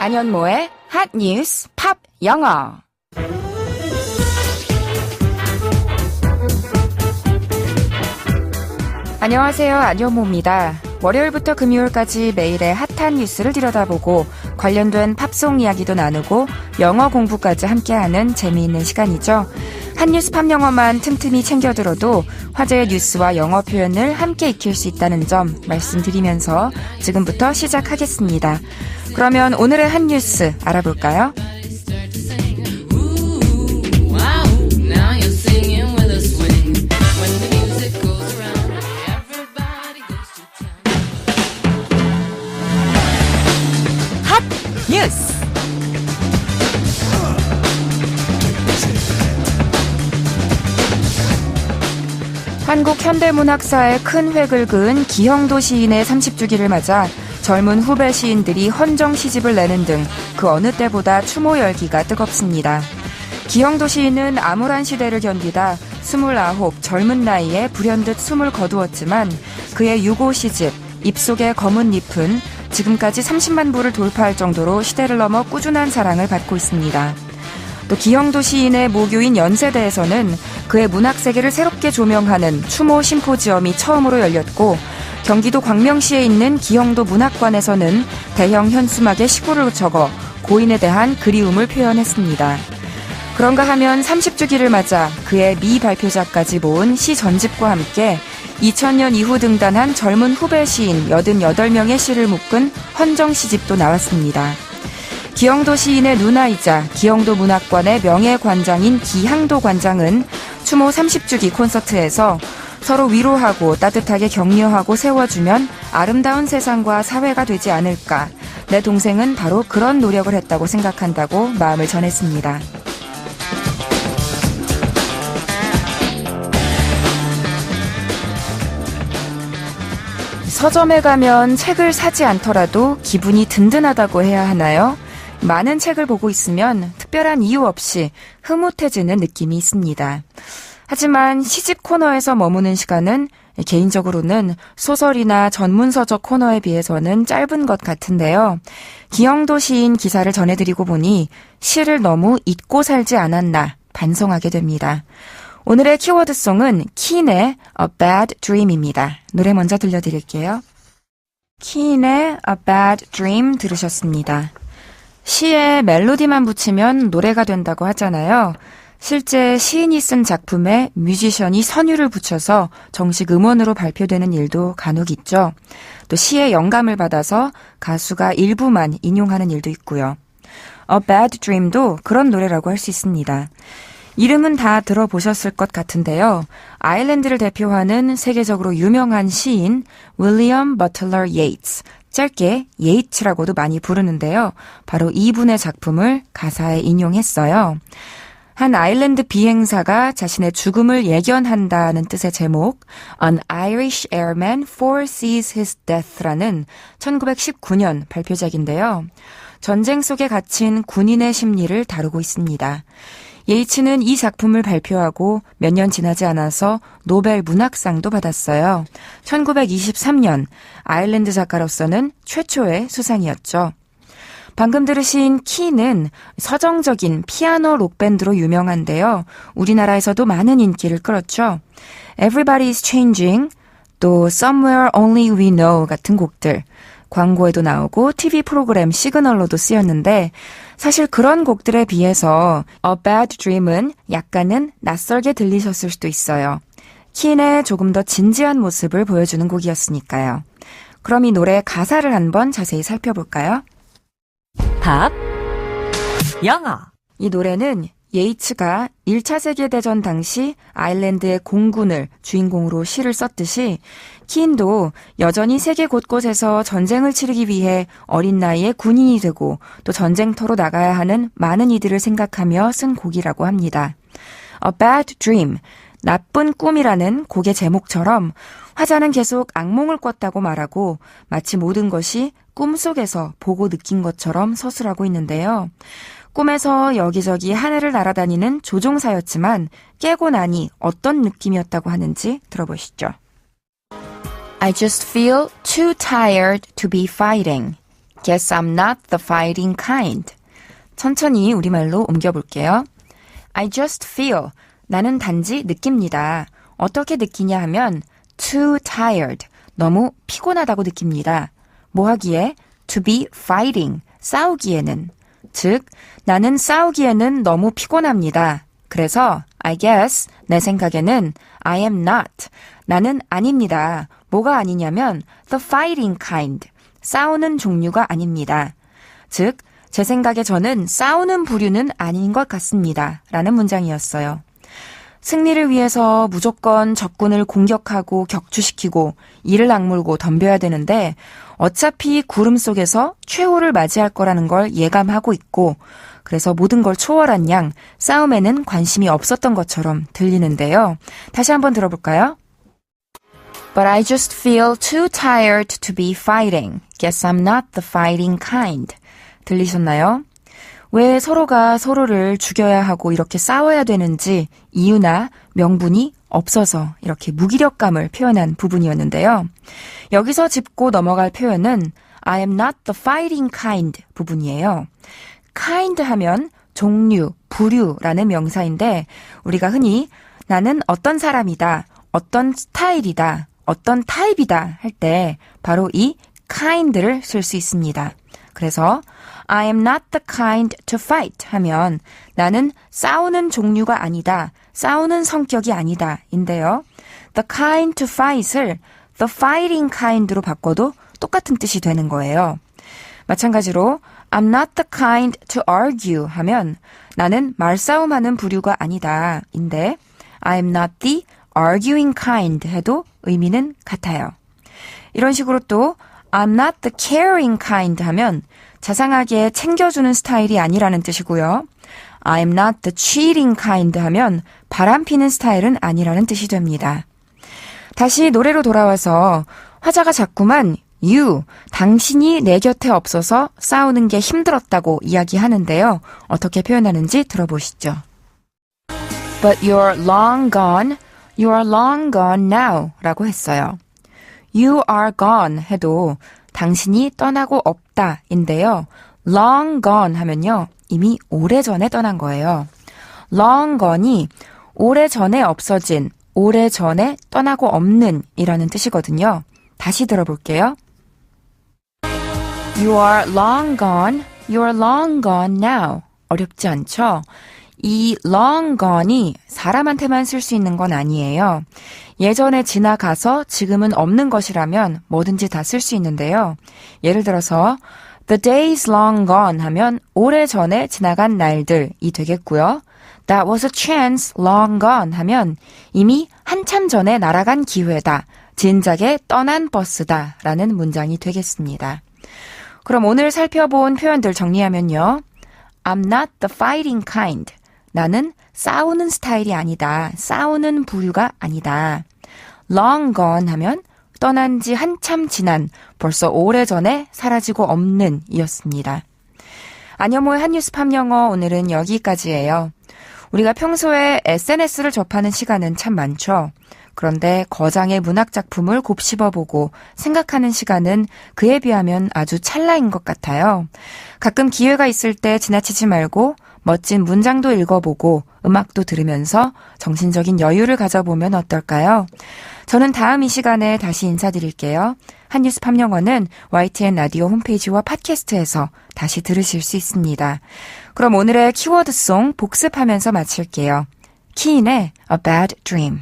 안현모의 핫 뉴스 팝 영어. 안녕하세요. 안현모입니다. 월요일부터 금요일까지 매일의 핫한 뉴스를 들여다보고 관련된 팝송 이야기도 나누고 영어 공부까지 함께하는 재미있는 시간이죠. 핫뉴스 팝 영어만 틈틈이 챙겨 들어도 화제의 뉴스와 영어 표현을 함께 익힐 수 있다는 점 말씀드리면서 지금부터 시작하겠습니다. 그러면 오늘의 핫뉴스 알아볼까요? 핫뉴스! 한국 현대문학사에 큰 획을 그은 기형도 시인의 30주기를 맞아 젊은 후배 시인들이 헌정 시집을 내는 등 그 어느 때보다 추모 열기가 뜨겁습니다. 기형도 시인은 암울한 시대를 견디다 29 젊은 나이에 불현듯 숨을 거두었지만 그의 유고 시집 입속의 검은 잎은 지금까지 30만 부를 돌파할 정도로 시대를 넘어 꾸준한 사랑을 받고 있습니다. 또 기형도 시인의 모교인 연세대에서는 그의 문학세계를 새롭게 조명하는 추모 심포지엄이 처음으로 열렸고 경기도 광명시에 있는 기형도 문학관에서는 대형 현수막에 시구를 적어 고인에 대한 그리움을 표현했습니다. 그런가 하면 30주기를 맞아 그의 미발표작까지 모은 시 전집과 함께 2000년 이후 등단한 젊은 후배 시인 88명의 시를 묶은 헌정 시집도 나왔습니다. 기형도 시인의 누나이자 기형도 문학관의 명예관장인 기향도 관장은 추모 30주기 콘서트에서 서로 위로하고 따뜻하게 격려하고 세워주면 아름다운 세상과 사회가 되지 않을까. 내 동생은 바로 그런 노력을 했다고 생각한다고 마음을 전했습니다. 서점에 가면 책을 사지 않더라도 기분이 든든하다고 해야 하나요? 많은 책을 보고 있으면 특별한 이유 없이 흐뭇해지는 느낌이 있습니다. 하지만 시집 코너에서 머무는 시간은 개인적으로는 소설이나 전문서적 코너에 비해서는 짧은 것 같은데요. 기형도 시인 기사를 전해드리고 보니 시를 너무 잊고 살지 않았나 반성하게 됩니다. 오늘의 키워드송은 킨의 A Bad Dream입니다. 노래 먼저 들려드릴게요. 킨의 A Bad Dream 들으셨습니다. 시에 멜로디만 붙이면 노래가 된다고 하잖아요. 실제 시인이 쓴 작품에 뮤지션이 선율을 붙여서 정식 음원으로 발표되는 일도 간혹 있죠. 또 시에 영감을 받아서 가수가 일부만 인용하는 일도 있고요. A Bad Dream도 그런 노래라고 할 수 있습니다. 이름은 다 들어보셨을 것 같은데요. 아일랜드를 대표하는 세계적으로 유명한 시인 윌리엄 버틀러 예이츠, 짧게 예이츠라고도 많이 부르는데요. 바로 이분의 작품을 가사에 인용했어요. 한 아일랜드 비행사가 자신의 죽음을 예견한다는 뜻의 제목 An Irish Airman Foresees His Death라는 1919년 발표작인데요. 전쟁 속에 갇힌 군인의 심리를 다루고 있습니다. 예이츠는 이 작품을 발표하고 몇 년 지나지 않아서 노벨 문학상도 받았어요. 1923년 아일랜드 작가로서는 최초의 수상이었죠. 방금 들으신 키는 서정적인 피아노 록밴드로 유명한데요. 우리나라에서도 많은 인기를 끌었죠. Everybody's Changing, 또 Somewhere Only We Know 같은 곡들. 광고에도 나오고 TV 프로그램 시그널로도 쓰였는데 사실 그런 곡들에 비해서 A Bad Dream은 약간은 낯설게 들리셨을 수도 있어요. 킨의 조금 더 진지한 모습을 보여주는 곡이었으니까요. 그럼 이 노래의 가사를 한번 자세히 살펴볼까요? 팝 영어. 이 노래는 예이츠가 1차 세계대전 당시 아일랜드의 공군을 주인공으로 시를 썼듯이 킨도 여전히 세계 곳곳에서 전쟁을 치르기 위해 어린 나이에 군인이 되고 또 전쟁터로 나가야 하는 많은 이들을 생각하며 쓴 곡이라고 합니다. A Bad Dream, 나쁜 꿈이라는 곡의 제목처럼 화자는 계속 악몽을 꿨다고 말하고 마치 모든 것이 꿈속에서 보고 느낀 것처럼 서술하고 있는데요. 꿈에서 여기저기 하늘을 날아다니는 조종사였지만 깨고 나니 어떤 느낌이었다고 하는지 들어보시죠. I just feel too tired to be fighting. Guess I'm not the fighting kind. 천천히 우리말로 옮겨볼게요. I just feel. 나는 단지 느낍니다. 어떻게 느끼냐 하면 too tired. 너무 피곤하다고 느낍니다. 뭐 하기에? To be fighting. 싸우기에는. 즉, 나는 싸우기에는 너무 피곤합니다. 그래서 I guess, 내 생각에는 I am not. 나는 아닙니다. 뭐가 아니냐면 the fighting kind. 싸우는 종류가 아닙니다. 즉, 제 생각에 저는 싸우는 부류는 아닌 것 같습니다. 라는 문장이었어요. 승리를 위해서 무조건 적군을 공격하고 격추시키고 이를 악물고 덤벼야 되는데 어차피 구름 속에서 최후를 맞이할 거라는 걸 예감하고 있고 그래서 모든 걸 초월한 양 싸움에는 관심이 없었던 것처럼 들리는데요. 다시 한번 들어볼까요? But I just feel too tired to be fighting. Guess I'm not the fighting kind. 들리셨나요? 왜 서로가 서로를 죽여야 하고 이렇게 싸워야 되는지 이유나 명분이 없어서 이렇게 무기력감을 표현한 부분이었는데요. 여기서 짚고 넘어갈 표현은 I am not the fighting kind 부분이에요. kind 하면 종류, 부류라는 명사인데 우리가 흔히 나는 어떤 사람이다, 어떤 스타일이다, 어떤 타입이다 할 때 바로 이 kind를 쓸 수 있습니다. 그래서 I am not the kind to fight 하면 나는 싸우는 종류가 아니다, 싸우는 성격이 아니다 인데요. The kind to fight을 the fighting kind로 바꿔도 똑같은 뜻이 되는 거예요. 마찬가지로 I'm not the kind to argue 하면 나는 말싸움하는 부류가 아니다 인데 I am not the arguing kind 해도 의미는 같아요. 이런 식으로 또 I'm not the caring kind 하면 자상하게 챙겨주는 스타일이 아니라는 뜻이고요. I'm not the cheating kind 하면 바람피는 스타일은 아니라는 뜻이 됩니다. 다시 노래로 돌아와서 화자가 자꾸만 you, 당신이 내 곁에 없어서 싸우는 게 힘들었다고 이야기하는데요. 어떻게 표현하는지 들어보시죠. But you're long gone, you're long gone now 라고 했어요. You are gone 해도 당신이 떠나고 없다 인데요. long gone 하면요. 이미 오래전에 떠난 거예요. long gone이 오래전에 없어진, 오래전에 떠나고 없는 이라는 뜻이거든요. 다시 들어볼게요. You are long gone, you are long gone now. 어렵지 않죠? 이 long gone이 사람한테만 쓸 수 있는 건 아니에요. 예전에 지나가서 지금은 없는 것이라면 뭐든지 다 쓸 수 있는데요. 예를 들어서 The day's long gone 하면 오래전에 지나간 날들이 되겠고요. That was a chance long gone 하면 이미 한참 전에 날아간 기회다. 진작에 떠난 버스다 라는 문장이 되겠습니다. 그럼 오늘 살펴본 표현들 정리하면요. I'm not the fighting kind. 나는 싸우는 스타일이 아니다. 싸우는 부류가 아니다. long gone 하면 떠난 지 한참 지난, 벌써 오래전에 사라지고 없는 이었습니다. 안여모의 한뉴스 팝영어 오늘은 여기까지예요. 우리가 평소에 SNS를 접하는 시간은 참 많죠. 그런데 거장의 문학작품을 곱씹어보고 생각하는 시간은 그에 비하면 아주 찰나인 것 같아요. 가끔 기회가 있을 때 지나치지 말고 멋진 문장도 읽어보고 음악도 들으면서 정신적인 여유를 가져보면 어떨까요? 저는 다음 이 시간에 다시 인사드릴게요. 한뉴스 팝영어는 YTN 라디오 홈페이지와 팟캐스트에서 다시 들으실 수 있습니다. 그럼 오늘의 키워드송 복습하면서 마칠게요. 키인의 A Bad Dream.